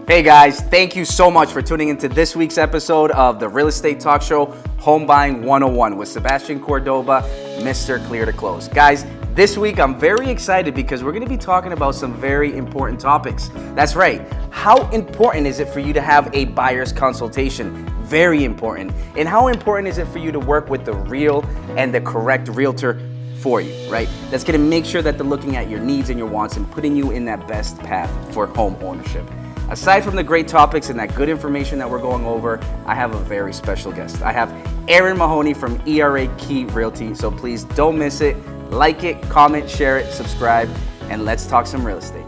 Hey guys, thank you so much for tuning into this week's episode of the Real Estate Talk Show, Homebuying 101 with Sebastian Cordoba, Mr. Clear to Close. Guys, this week I'm very excited because we're going to be talking about some very important topics. That's right. How important is it for you to have a buyer's consultation? Very important. And how important is it for you to work with the real and the correct realtor for you, right? That's going to make sure that they're looking at your needs and your wants and putting you in that best path for home ownership. Aside from the great topics and that good information that we're going over, I have a very special guest. I have Erin Mahoney from ERA Key Realty, so please don't miss it. Like it, comment, share it, subscribe, and let's talk some real estate.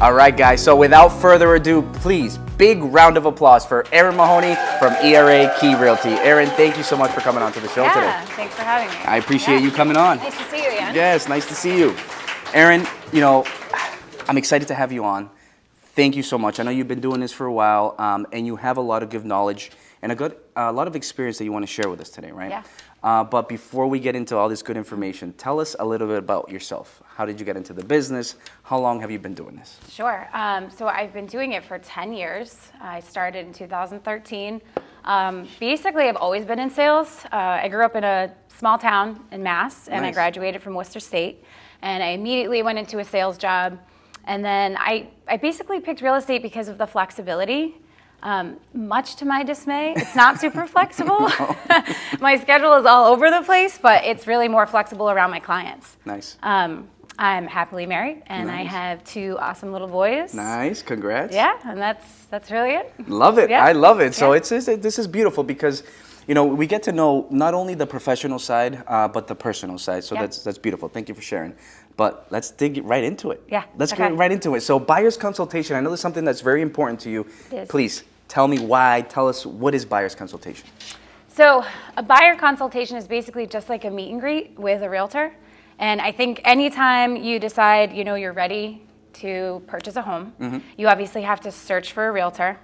All right, guys, so without further ado, please, big round of applause for Erin Mahoney from ERA Key Realty. Erin, thank you so much for coming on to the show today. Yeah, thanks for having me. I appreciate you coming on. Nice to see you, Ian. Yes, nice to see you. Erin, you know, I'm excited to have you on. Thank you so much. I know you've been doing this for a while, and you have a lot of good knowledge and a lot of experience that you want to share with us today, right? Yeah. But before we get into all this good information, tell us a little bit about yourself. How did you get into the business? How long have you been doing this? Sure. So I've been doing it for 10 years. I started in 2013. Basically, I've always been in sales. I grew up in a small town in Mass, and Nice. I graduated from Worcester State. And I immediately went into a sales job. And then I basically picked real estate because of the flexibility. Much to my dismay, it's not super flexible. My schedule is all over the place, but it's really more flexible around my clients. Nice. I'm happily married, and I Nice. have two awesome little boys. Nice, congrats. Yeah, and that's really it. Love it. Yeah. I love it. So Yeah. this is beautiful because, you know, we get to know not only the professional side, but the personal side. So Yeah. that's beautiful. Thank you for sharing. But let's dig right into it. Yeah, Let's okay. get right into it. So buyer's consultation, I know that's something that's very important to you. It is. Please tell me why. Tell us, what is buyer's consultation? So a buyer consultation is basically just like a meet and greet with a realtor. And I think anytime you decide, you know, you're ready to purchase a home, you obviously have to search for a realtor.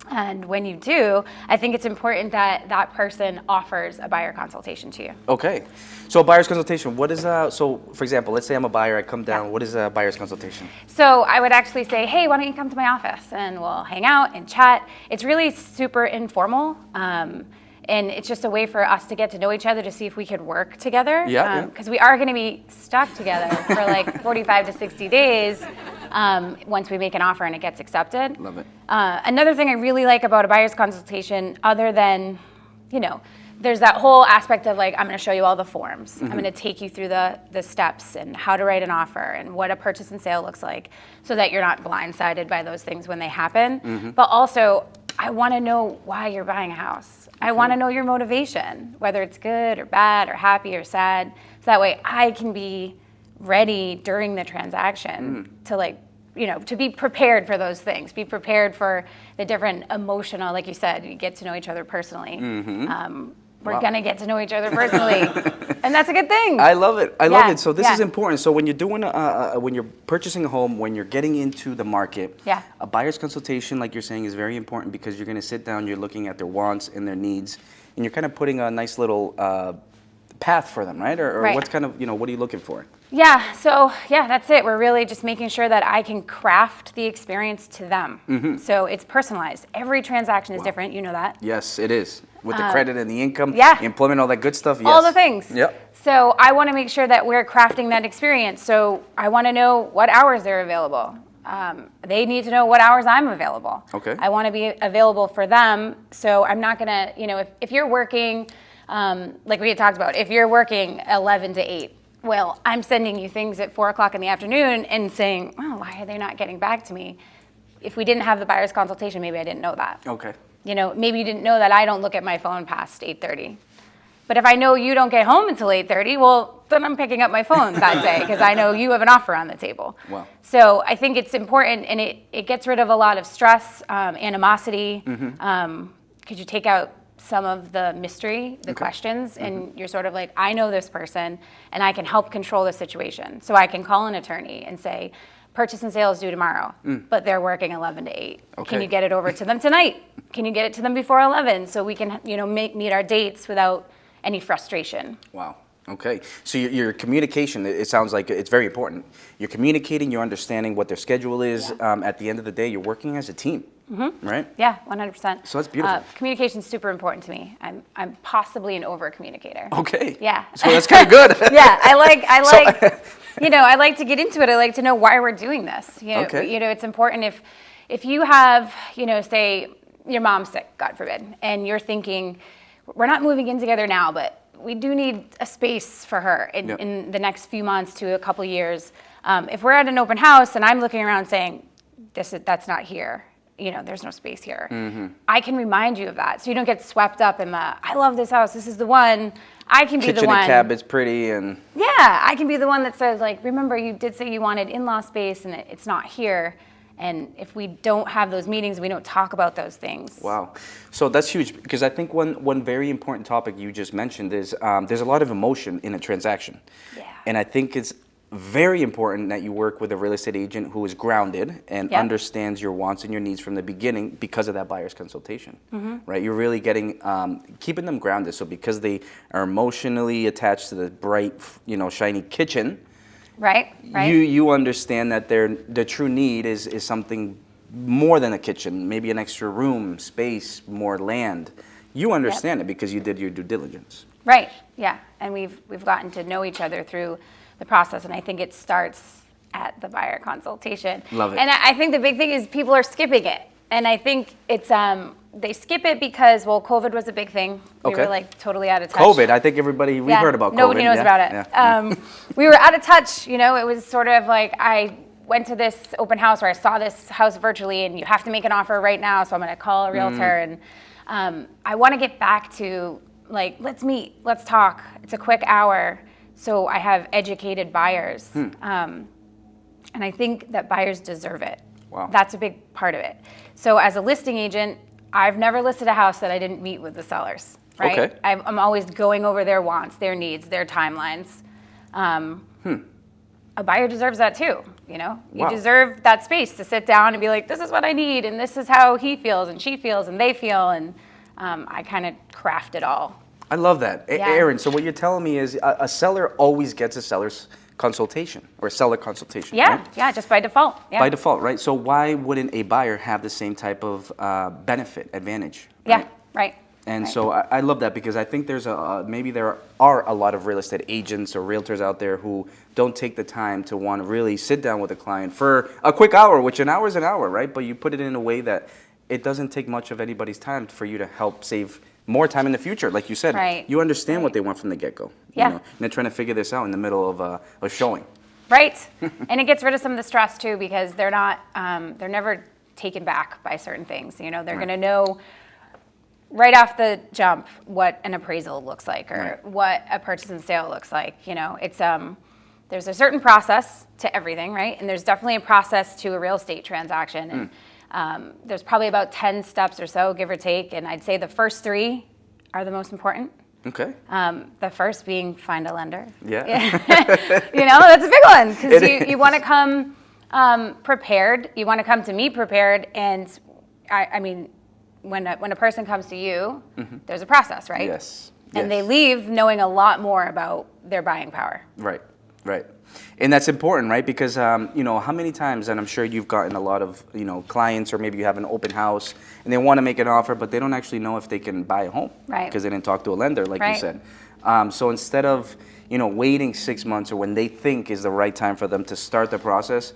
And when you do, I think it's important that that person offers a buyer consultation to you. Okay. So a buyer's consultation, what is so for example, let's say I'm a buyer, I come down, Yeah. what is a buyer's consultation? So I would actually say, hey, why don't you come to my office and we'll hang out and chat. It's really super informal. And it's just a way for us to get to know each other to see if we could work together. Yeah. Because we are going to be stuck together for like 45 to 60 days once we make an offer and it gets accepted. Love it. Another thing I really like about a buyer's consultation, other than, you know, there's that whole aspect of like, I'm going to show you all the forms. I'm going to take you through the steps and how to write an offer and what a purchase and sale looks like so that you're not blindsided by those things when they happen. But also, I want to know why you're buying a house. I want to know your motivation, whether it's good or bad or happy or sad. So that way I can be ready during the transaction to like, you know, to be prepared for those things, be prepared for the different emotional, like you said, you get to know each other personally. We're Wow. going to get to know each other personally. And that's a good thing. I love it. I love Yeah, it. So this yeah. is important. So when you're doing, when you're purchasing a home, when you're getting into the market, Yeah. a buyer's consultation, like you're saying, is very important because you're going to sit down, you're looking at their wants and their needs, and you're kind of putting a nice little path for them, right? Or Right. what's kind of, you know, what are you looking for? Yeah, so yeah, that's it. We're really just making sure that I can craft the experience to them. So it's personalized. Every transaction is different, you know that. Yes, it is. With the credit and the income, yeah. employment, all that good stuff. Yes. All the things. Yep. So I want to make sure that we're crafting that experience. So I want to know what hours they're available. They need to know what hours I'm available. Okay. I want to be available for them. So I'm not going to, you know, if you're working, like we had talked about, if you're working 11 to 8, well, I'm sending you things at 4 o'clock in the afternoon and saying, oh, why are they not getting back to me? If we didn't have the buyer's consultation, maybe I didn't know that. Okay. You know, maybe you didn't know that I don't look at my phone past 8:30. But if I know you don't get home until 8:30, well, then I'm picking up my phone that day because I know you have an offer on the table. Wow. So I think it's important, and it gets rid of a lot of stress, animosity. Could you take out some of the mystery, the questions, and you're sort of like, I know this person, and I can help control the situation. So I can call an attorney and say, purchase and sale is due tomorrow, but they're working 11 to 8. Okay. Can you get it over to them tonight? Can you get it to them before 11 so we can, you know, meet our dates without any frustration. Wow. Okay. So your communication, it sounds like it's very important. You're communicating, you're understanding what their schedule is. At the end of the day, you're working as a team, right? Yeah, 100%. So that's beautiful. Communication is super important to me. I'm possibly an over communicator. Okay. Yeah. So that's kind of good. Yeah, I like, I like to get into it. I like to know why we're doing this. Okay. It's important if you have, say your mom's sick, God forbid, and you're thinking, we're not moving in together now, but we do need a space for her in the next few months to a couple years. If we're at an open house and I'm looking around saying, that's not here, there's no space here. I can remind you of that, so you don't get swept up in I love this house, this is the one. I can be the one. Kitchen and cabinet's pretty and. Yeah, I can be the one that says, like, remember you did say you wanted in-law space and it's not here. And if we don't have those meetings, we don't talk about those things. Wow. So that's huge, because I think one very important topic you just mentioned is there's a lot of emotion in a transaction. Yeah. And I think it's very important that you work with a real estate agent who is grounded and understands your wants and your needs from the beginning because of that buyer's consultation, right? You're really keeping them grounded. So because they are emotionally attached to the bright, shiny kitchen, Right. You understand that the true need is something more than a kitchen, maybe an extra room, space, more land. You understand it because you did your due diligence. Right. Yeah. And we've gotten to know each other through the process, and I think it starts at the buyer consultation. Love it. And I think the big thing is people are skipping it, and I think it's they skip it because COVID was a big thing. We were like totally out of touch. COVID, I think we've heard about COVID. Nobody knows about it. Yeah. We were out of touch. It was sort of like I went to this open house where I saw this house virtually, and you have to make an offer right now. So I'm going to call a realtor, and I want to get back to let's meet, let's talk. It's a quick hour, so I have educated buyers, and I think that buyers deserve it. Wow. That's a big part of it. So as a listing agent, I've never listed a house that I didn't meet with the sellers, right? Okay. I'm always going over their wants, their needs, their timelines. A buyer deserves that too, You Wow. deserve that space to sit down and be like, this is what I need, and this is how he feels, and she feels, and they feel, and I kind of craft it all. I love that. Yeah. Erin, so what you're telling me is a seller always gets a seller's consultation or seller consultation, Yeah, right? yeah, just by default. Yeah. By default, right? So why wouldn't a buyer have the same type of benefit, advantage? Right? Yeah, right. And right. so I love that, because I think maybe there are a lot of real estate agents or realtors out there who don't take the time to want to really sit down with a client for a quick hour, which an hour is an hour, right? But you put it in a way that it doesn't take much of anybody's time for you to help save more time in the future. Like you said, Right. You understand what they want from the get-go. Yeah. And they're trying to figure this out in the middle of a showing. Right. And it gets rid of some of the stress too, because they're never taken back by certain things. They're going to know right off the jump what an appraisal looks like, or what a purchase and sale looks like. It's there's a certain process to everything, right? And there's definitely a process to a real estate transaction. And there's probably about 10 steps or so, give or take. And I'd say the first 3 are the most important. Okay. The first being find a lender. Yeah. That's a big one, because you want to come prepared. You want to come to me prepared. And I mean, when a person comes to you, there's a process, right? Yes. And they leave knowing a lot more about their buying power. Right. And that's important, right? Because, how many times, and I'm sure you've gotten a lot of, clients, or maybe you have an open house and they want to make an offer, but they don't actually know if they can buy a home. Right. Because they didn't talk to a lender, like you said. So instead of, waiting 6 months, or when they think is the right time for them to start the process,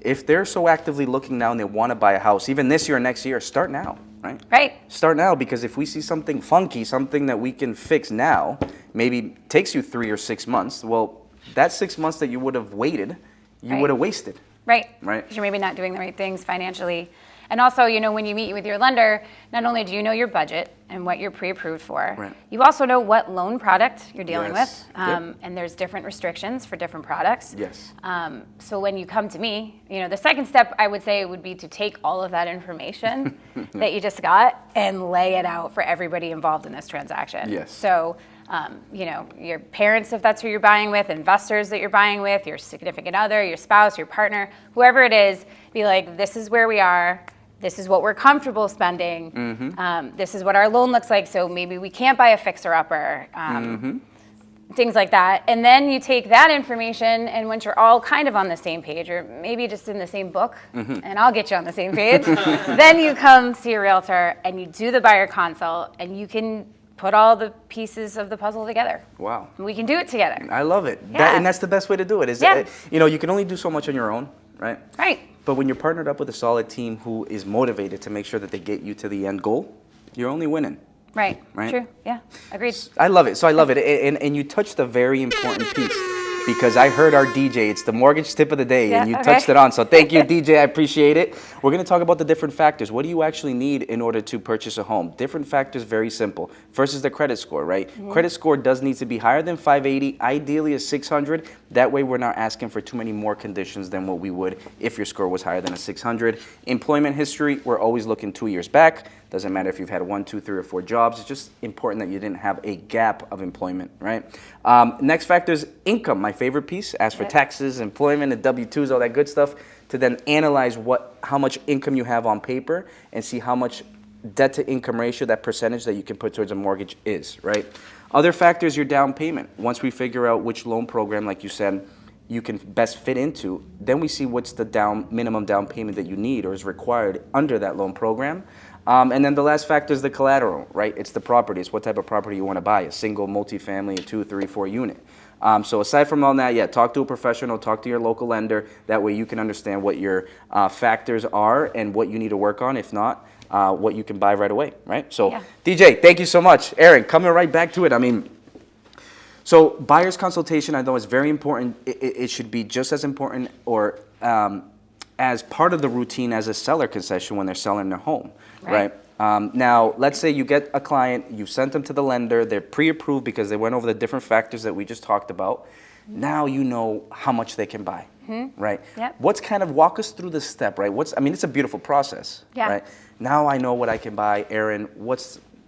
if they're so actively looking now and they want to buy a house, even this year or next year, start now, right? Right. Start now, because if we see something funky, something that we can fix now, maybe takes you 3 or 6 months, well, that 6 months that you would have waited, you would have wasted. Right. Right. Because you're maybe not doing the right things financially. And also, when you meet with your lender, not only do you know your budget and what you're pre-approved for, you also know what loan product you're dealing with. And there's different restrictions for different products. Yes. So when you come to me, the second step I would say would be to take all of that information that you just got and lay it out for everybody involved in this transaction. Yes. So, your parents, if that's who you're buying with, investors that you're buying with, your significant other, your spouse, your partner, whoever it is, be like, this is where we are. this is what we're comfortable spending. This is what our loan looks like. So maybe we can't buy a fixer-upper. Things like that. And then you take that information, and once you're all kind of on the same page, or maybe just in the same book, and I'll get you on the same page, then you come see a realtor and you do the buyer consult, and you can put all the pieces of the puzzle together. Wow. We can do it together. I love it. Yeah. And that's the best way to do it. Is you can only do so much on your own, right? Right. But when you're partnered up with a solid team who is motivated to make sure that they get you to the end goal, you're only winning. Right. Right? True. Yeah. Agreed. I love it. So I love it. And you touched a very important piece, because I heard our DJ, it's the mortgage tip of the day, and you touched it on. So thank you, DJ. I appreciate it. We're going to talk about the different factors. What do you actually need in order to purchase a home? Different factors, very simple. First is the credit score, right? Credit score does need to be higher than 580, ideally a 600. That way we're not asking for too many more conditions than what we would if your score was higher than a 600. Employment history, we're always looking 2 years back. Doesn't matter if you've had 1, 2, 3, or 4 jobs. It's just important that you didn't have a gap of employment, right? Next factor is income, my favorite piece. Ask for taxes, employment, and W-2s, all that good stuff, to then analyze how much income you have on paper and see how much debt to income ratio, that percentage that you can put towards a mortgage is, right? Other factors, your down payment. Once we figure out which loan program, like you said, you can best fit into, then we see what's the minimum down payment that you need or is required under that loan program. And then the last factor is the collateral, right? It's the property. It's what type of property you want to buy, a single, multifamily, a 2, 3, 4 unit. So aside from all that, talk to a professional, talk to your local lender. That way you can understand what your factors are and what you need to work on. If not, what you can buy right away, right? So DJ, thank you so much. Erin, coming right back to it. So buyer's consultation, I know, is very important. It should be just as important or as part of the routine as a seller concession when they're selling their home, right? Now, let's say you get a client, you sent them to the lender, they're pre-approved because they went over the different factors that we just talked about. Now you know how much they can buy, right? What's walk us through the step, right? It's a beautiful process, right? Now I know what I can buy. Erin,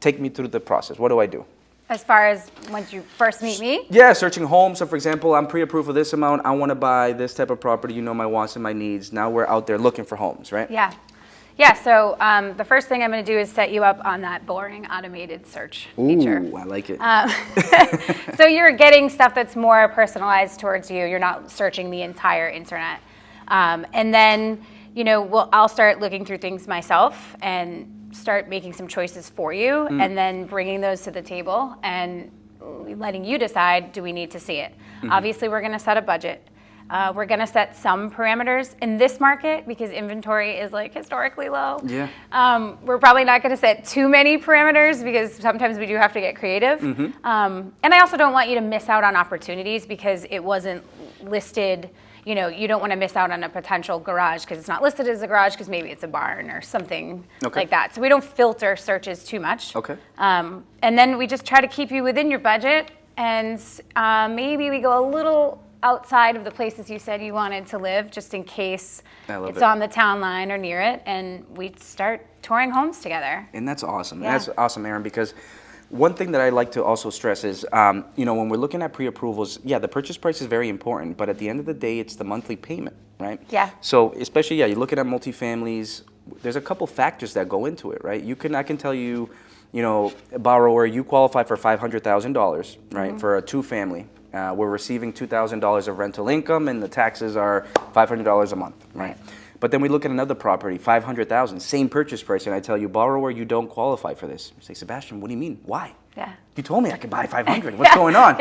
take me through the process. What do I do? As far as once you first meet me? Yeah, searching homes. So for example, I'm pre-approved for this amount. I want to buy this type of property. You know my wants and my needs. Now we're out there looking for homes, right? Yeah. Yeah, so the first thing I'm going to do is set you up on that boring automated search feature. Ooh, I like it. So you're getting stuff that's more personalized towards you. You're not searching the entire internet. And then, I'll start looking through things myself and start making some choices for you, and then bringing those to the table and letting you decide, do we need to see it? Obviously, we're going to set a budget. We're going to set some parameters in this market because inventory is historically low. We're probably not going to set too many parameters because sometimes we do have to get creative. And I also don't want you to miss out on opportunities because it wasn't listed. You don't want to miss out on a potential garage because it's not listed as a garage because maybe it's a barn or something like that. So we don't filter searches too much. And then we just try to keep you within your budget, and maybe we go a little outside of the places you said you wanted to live just in case it's on the town line or near it, and we start touring homes together. And that's awesome. That's awesome, Erin, because one thing that I like to also stress is, when we're looking at pre-approvals, the purchase price is very important, but at the end of the day, it's the monthly payment, right? So especially, you're looking at multifamilies, there's a couple factors that go into it, right? I can tell you, borrower, you qualify for $500,000, right, for a 2-family. We're receiving $2,000 of rental income, and the taxes are $500 a month, right? But then we look at another property, $500,000, same purchase price, and I tell you, borrower, you don't qualify for this. You say, Sebastian, what do you mean? Why? You told me I could buy $500. What's going on?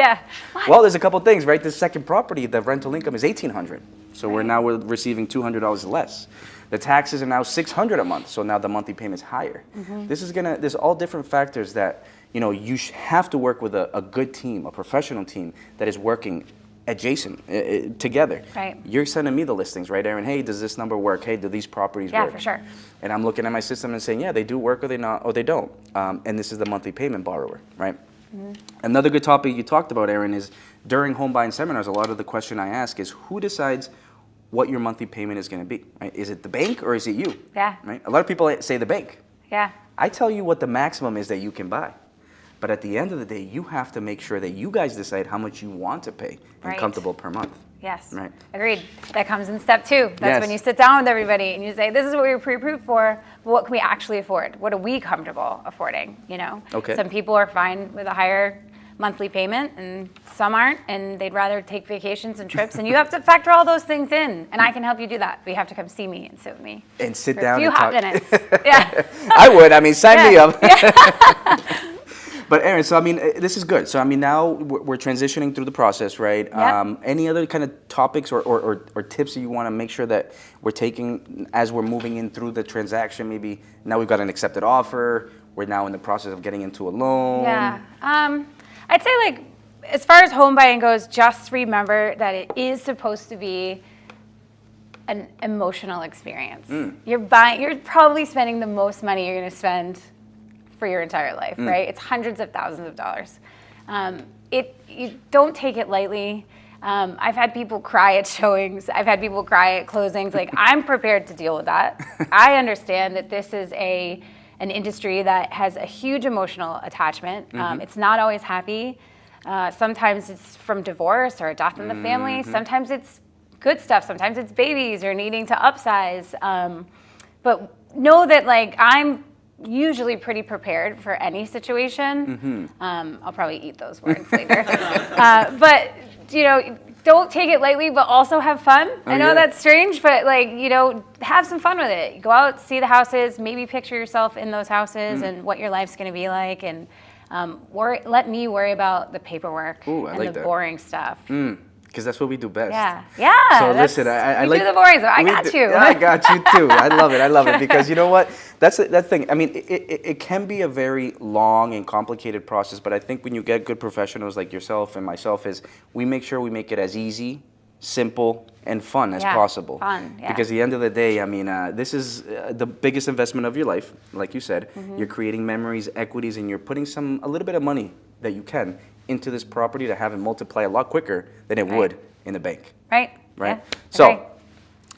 Well, there's a couple things, right? This second property, the rental income is $1,800, so we're receiving $200 less. The taxes are now $600 a month, so now the monthly payment is higher. There's all different factors that you have to work with a good team, a professional team that is working adjacent together. You're sending me the listings, right, Erin? Hey, does this number work? Hey, do these properties work? For sure. And I'm looking at my system and saying, they do work, or they not, or they don't. And this is the monthly payment borrower, right? Another good topic you talked about, Erin, is during home buying seminars, a lot of the question I ask is who decides what your monthly payment is going to be, right? Is it the bank or is it you? Right? A lot of people say the bank. I tell you what the maximum is that you can buy. But at the end of the day, you have to make sure that you guys decide how much you want to pay and comfortable per month, Yes. Right. Agreed. That comes in step 2. That's Yes. when you sit down with everybody and you say, this is what we were pre-approved for, but what can we actually afford? What are we comfortable affording, you know? Okay. Some people are fine with a higher monthly payment and some aren't, and they'd rather take vacations and trips, and you have to factor all those things in, and I can help you do that. But you have to come see me and sit with me. And sit for down a few and hot talk. minutes. Yeah. I would. I mean, sign me Yeah. up. But Erin, so I mean, this is good. So I mean, now we're transitioning through the process, right? Yep. Any other kind of topics or tips that you want to make sure that we're taking as we're moving in through the transaction? Maybe now we've got an accepted offer. We're now in the process of getting into a loan. Yeah. I'd say, like, as far as home buying goes, just remember that it is supposed to be an emotional experience. You're probably spending the most money you're going to spend for your entire life, right? It's hundreds of thousands of dollars. You don't take it lightly. I've had people cry at showings. I've had people cry at closings. Like, I'm prepared to deal with that. I understand that this is an industry that has a huge emotional attachment. It's not always happy. Sometimes it's from divorce or a death in the family. Sometimes it's good stuff. Sometimes it's babies or needing to upsize. But know that, like, I'm usually pretty prepared for any situation. I'll probably eat those words later. But, you know, don't take it lightly, but also have fun. I know that's strange, but, like, you know, have some fun with it. Go out, see the houses, maybe picture yourself in those houses and what your life's going to be like. And let me worry about the paperwork and the boring stuff. Because that's what we do best. Yeah. So listen, I like do the boring stuff. I got you. I got you too. I love it because you know what? That's the thing. I mean, it can be a very long and complicated process, but I think when you get good professionals like yourself and myself, we make sure we make it as easy, simple, and fun as possible. Fun. Yeah. Because at the end of the day, I mean, this is the biggest investment of your life, like you said. You're creating memories, equities, and you're putting a little bit of money that you can into this property to have it multiply a lot quicker than it would in the bank. Right. Right. Yeah. So,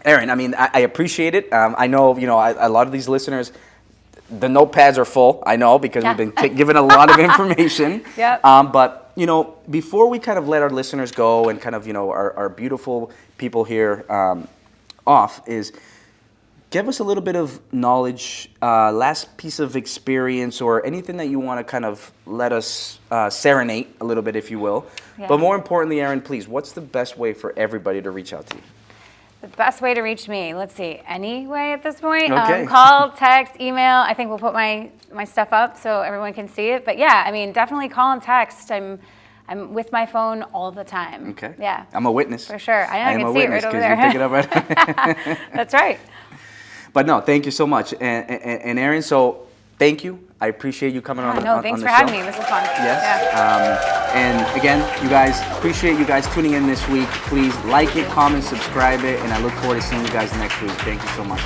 Erin, I mean, I appreciate it. I know, you know, a lot of these listeners, the notepads are full. I know because we've been given a lot of information. But you know, before we kind of let our listeners go and kind of, you know, our beautiful people here off is. Give us a little bit of knowledge, last piece of experience, or anything that you want to kind of let us serenade a little bit, if you will. Yeah. But more importantly, Erin, please, what's the best way for everybody to reach out to you? The best way to reach me, let's see, any way at this point. Okay. Call, text, email. I think we'll put my stuff up so everyone can see it. But yeah, I mean, definitely call and text. I'm with my phone all the time. Okay. Yeah. I'm a witness. For sure. I can see it right over there. You pick it up right. That's right. But no, thank you so much. And Erin, so thank you. I appreciate you coming on the show. Thanks for having me. This was fun. Yes. Yeah. And again, you guys, appreciate you guys tuning in this week. Please like it, comment, subscribe it, and I look forward to seeing you guys next week. Thank you so much.